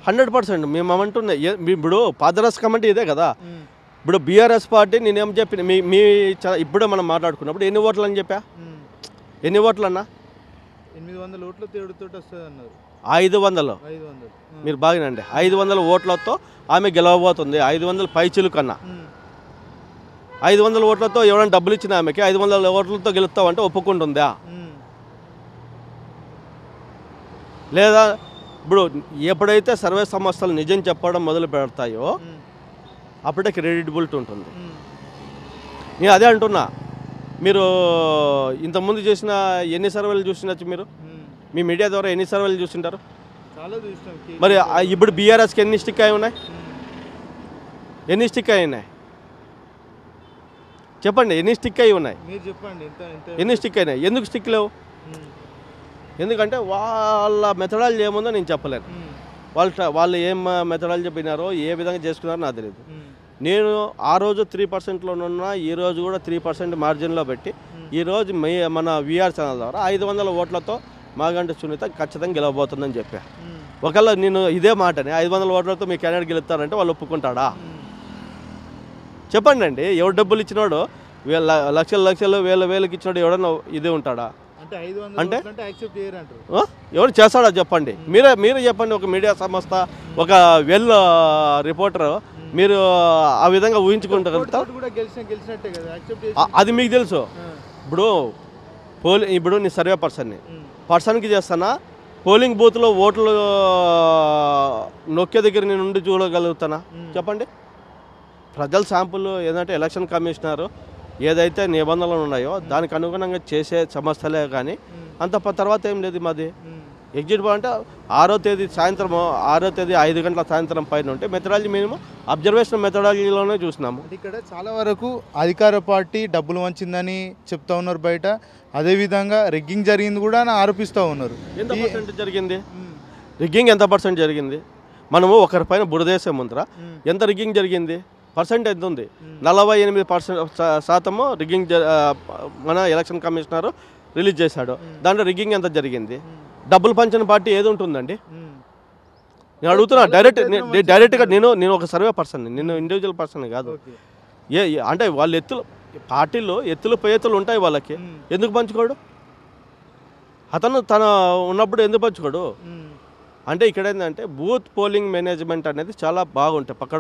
100% మేము ఏమంటున్నా ఇప్పుడు పాదరస్ కమిటీ ఇదే కదా. ఇప్పుడు బీఆర్ఎస్ పార్టీ నేనేం చెప్పిన మీ ఇప్పుడే మనం మాట్లాడుకున్నప్పుడు ఎన్ని ఓట్లు అని చెప్పా, ఎన్ని ఓట్లు అన్నా 800 ఓట్ల తేడుతో వస్తుంది అన్నారు. 500 మీరు బాగానండి 500 ఓట్లతో ఆమె గెలవబోతుంది. 500 పైచిలు కన్నా 500 ఓట్లతో ఎవరైనా డబ్బులు ఇచ్చిన ఆమెకి 500 ఓట్లతో గెలుస్తామంటే ఒప్పుకుంటుందా లేదా? ఇప్పుడు ఎప్పుడైతే సర్వే సంస్థలు నిజం చెప్పడం మొదలు పెడతాయో అప్పుడే క్రెడిటబిలిటీ ఉంటుంది. నేను అదే అంటున్నా. మీరు ఇంతకుముందు చేసిన ఎన్ని సర్వేలు చూసినచ్చు మీరు? మీ మీడియా ద్వారా ఎన్ని సర్వేలు చూసింటారు? మరి ఇప్పుడు బీఆర్ఎస్కి ఎన్ని స్టిక్ అయి ఉన్నాయి? ఎన్ని స్టిక్ అయి ఉన్నాయి చెప్పండి, ఎన్ని స్టిక్ అయి ఉన్నాయి? ఎన్ని స్టిక్ అయినాయి? ఎందుకు స్టిక్ లేవు? ఎందుకంటే వాళ్ళ మెథడాలజీ ఏముందో నేను చెప్పలేను. వాళ్ళు ఏం మెథడాలజీ చెప్పినారో ఏ విధంగా చేసుకున్నారో నాకు తెలియదు. నేను ఆ రోజు 3%లో ఉన్నా, ఈరోజు కూడా 3% మార్జిన్లో పెట్టి ఈరోజు మన విఆర్ ఛానల్ ద్వారా 500 ఓట్లతో మాగంటి సునీత ఖచ్చితంగా గెలవబోతుందని చెప్పా. ఒకవేళ నేను ఇదే మాటని 500 ఓట్లతో మీ క్యాండిడేట్ గెలుస్తారంటే వాళ్ళు ఒప్పుకుంటాడా? చెప్పండి అండి. ఎవరు డబ్బులు ఇచ్చినాడో లక్షలు వేలకి ఇచ్చినాడు ఎవడన్నా ఇదే ఉంటాడా? అంటే ఎవరు చేస్తాడా చెప్పండి. మీరే చెప్పండి. ఒక మీడియా సంస్థ, ఒక రిపోర్టర్ మీరు ఆ విధంగా ఊహించుకుంటారు. అది మీకు తెలుసు. ఇప్పుడు నీ సర్వే పర్సన్కి చేస్తానా, పోలింగ్ బూత్లో ఓట్లు నొక్కే దగ్గర నేను ఉండి చూడగలుగుతానా? చెప్పండి. ప్రజల శాంపుల్ ఏదంటే ఎలక్షన్ కమిషనర్ ఏదైతే నిబంధనలు ఉన్నాయో దానికి అనుగుణంగా చేసే సమస్యలే కానీ అంత తర్వాత ఏం లేదు. మాది ఎగ్జిట్ పోల్ అంటే 6వ తేదీ సాయంత్రం 5 గంటల సాయంత్రం పైన ఉంటే మెథడాలజీ మేము అబ్జర్వేషన్ మెథడాలజీలోనే చూసినాము. ఇక్కడ చాలా వరకు అధికార పార్టీ డబ్బులు వంచిందని చెప్తా ఉన్నారు బయట. అదేవిధంగా రిగ్గింగ్ జరిగింది కూడా ఆరోపిస్తూ ఉన్నారు. ఎంత పర్సెంట్ జరిగింది రిగ్గింగ్? ఎంత పర్సెంట్ జరిగింది? మనము ఒకరిపైన బురదేశం ముందర ఎంత రిగ్గింగ్ జరిగింది? పర్సెంట్ ఎంత ఉంది? 48% రిగ్గింగ్ మన ఎలక్షన్ కమిషనర్ రిలీజ్ చేశాడు. దాంట్లో రిగ్గింగ్ ఎంత జరిగింది? డబ్బులు పంచిన పార్టీ ఏది ఉంటుందండి? నేను అడుగుతున్నా డైరెక్ట్గా. నేను ఒక సర్వే పర్సన్, నేను ఇండివిజువల్ పర్సన్ కాదు. అంటే వాళ్ళు పార్టీలో ఎత్తులు పేతులు ఉంటాయి వాళ్ళకి. ఎందుకు పంచుకోడు? అతను తన ఉన్నప్పుడు ఎందుకు పంచుకోడు? అంటే ఇక్కడ ఏంటంటే బూత్ పోలింగ్ మేనేజ్మెంట్ అనేది చాలా బాగుంటాయి. పక్కడ